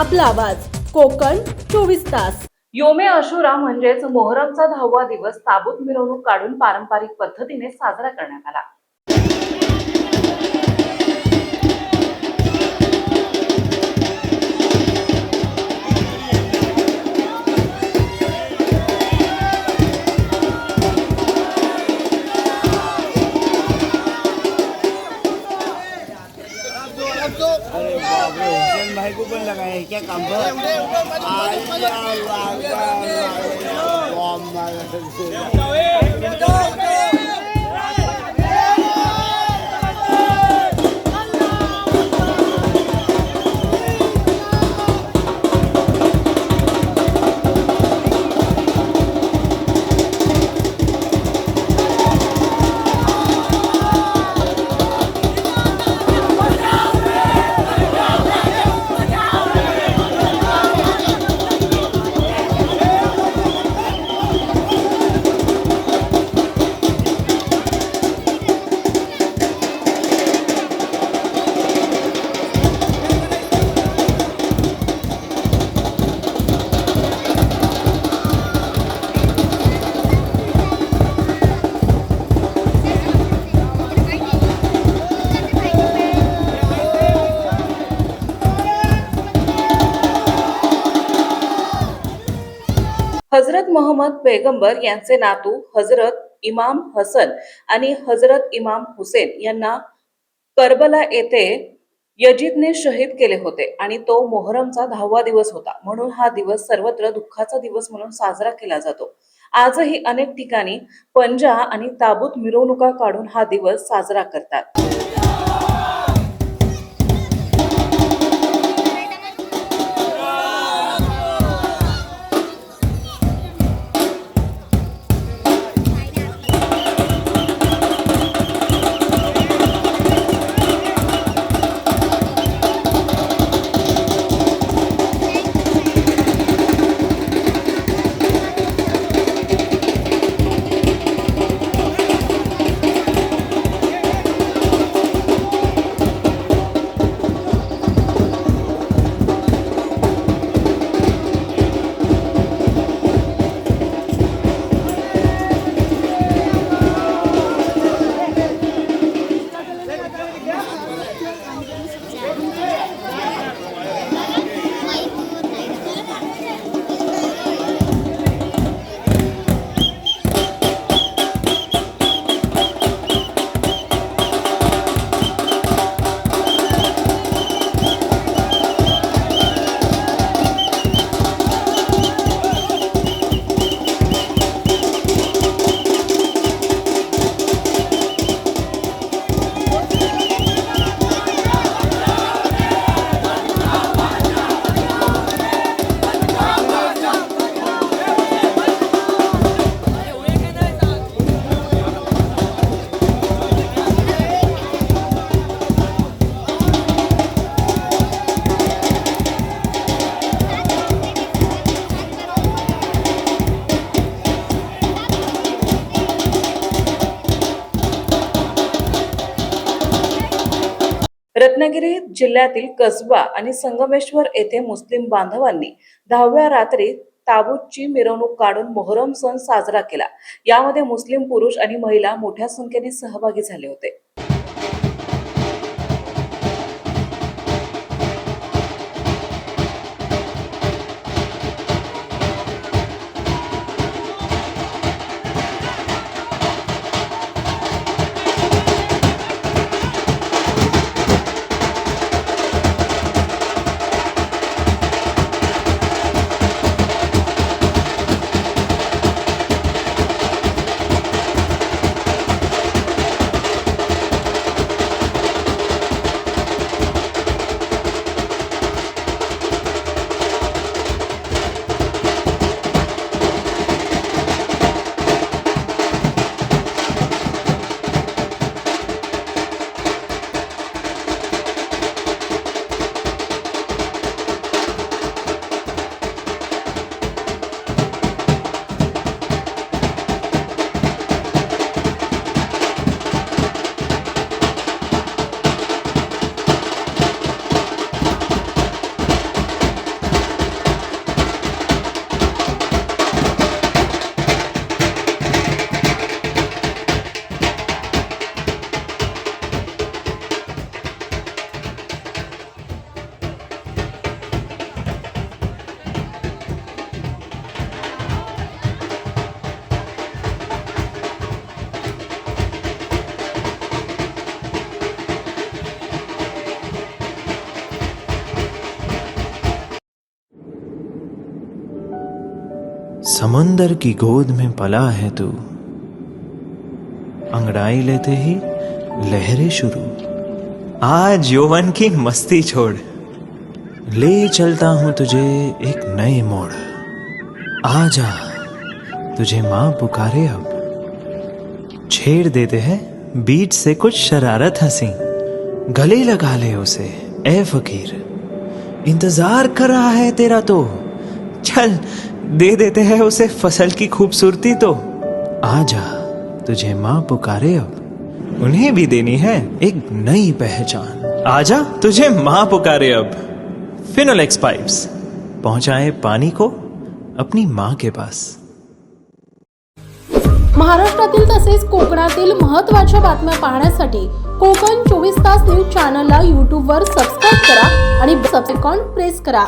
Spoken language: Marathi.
आपला आवाज कोकण 24 तास। योमे आशुरा म्हणजेच मोहरमचा 10वा दिवस ताबूत मिरवणूक काढून पारंपरिक पद्धतीने साजरा करण्यात आला। अरे बाप रे, हुसैन भाई को पण लगा है क्या काम पर? हजरत मोहम्मद पैगंबर यांचे नातू हजरत इमाम हसन आणि हजरत इमाम हुसेन यांना करबला येथे यजीदने शहीद केले होते आणि तो मोहरमचा 10वा दिवस होता। म्हणून हा दिवस सर्वत्र दुःखाचा दिवस म्हणून साजरा केला जातो। आजही अनेक ठिकाणी पंजा आणि ताबूत मिरवणुका काढून हा दिवस साजरा करतात। रत्नागिरी जिल्ह्यातील कसबा आणि संगमेश्वर येथे मुस्लिम बांधवांनी 10व्या रात्री ताबूतची मिरवणूक काढून मोहरम सण साजरा केला। यामध्ये मुस्लिम पुरुष आणि महिला मोठ्या संख्येने सहभागी झाले होते। समुंदर की गोद में पला है तू, अंगड़ाई लेते ही लहरें शुरू। आज यौवन की मस्ती छोड़, ले चलता हूं तुझे एक नए मोड़। आजा, तुझे मां पुकारे अब। छेड़ देते हैं बीच से कुछ शरारत हंसी, गले लगा ले उसे ए फकीर। इंतजार कर रहा है तेरा तो, चल दे देते हैं उसे फसल की खूबसूरती तो। आजा, तुझे मां पुकारे अब, उन्हें भी देनी है एक नई पहचान। आजा, तुझे मां पुकारे अब। फिनोलेक्स पाइप्स पहुंचाए पानी को अपनी मां के पास। महाराष्ट्रातील तसेच कोकणातील महत्त्वाच्या बातम्या पाहण्यासाठी कोकण 24 तास न्यूज चॅनलला यूट्यूबवर सबस्क्राईब करा आणि बेल आयकॉन प्रेस करा।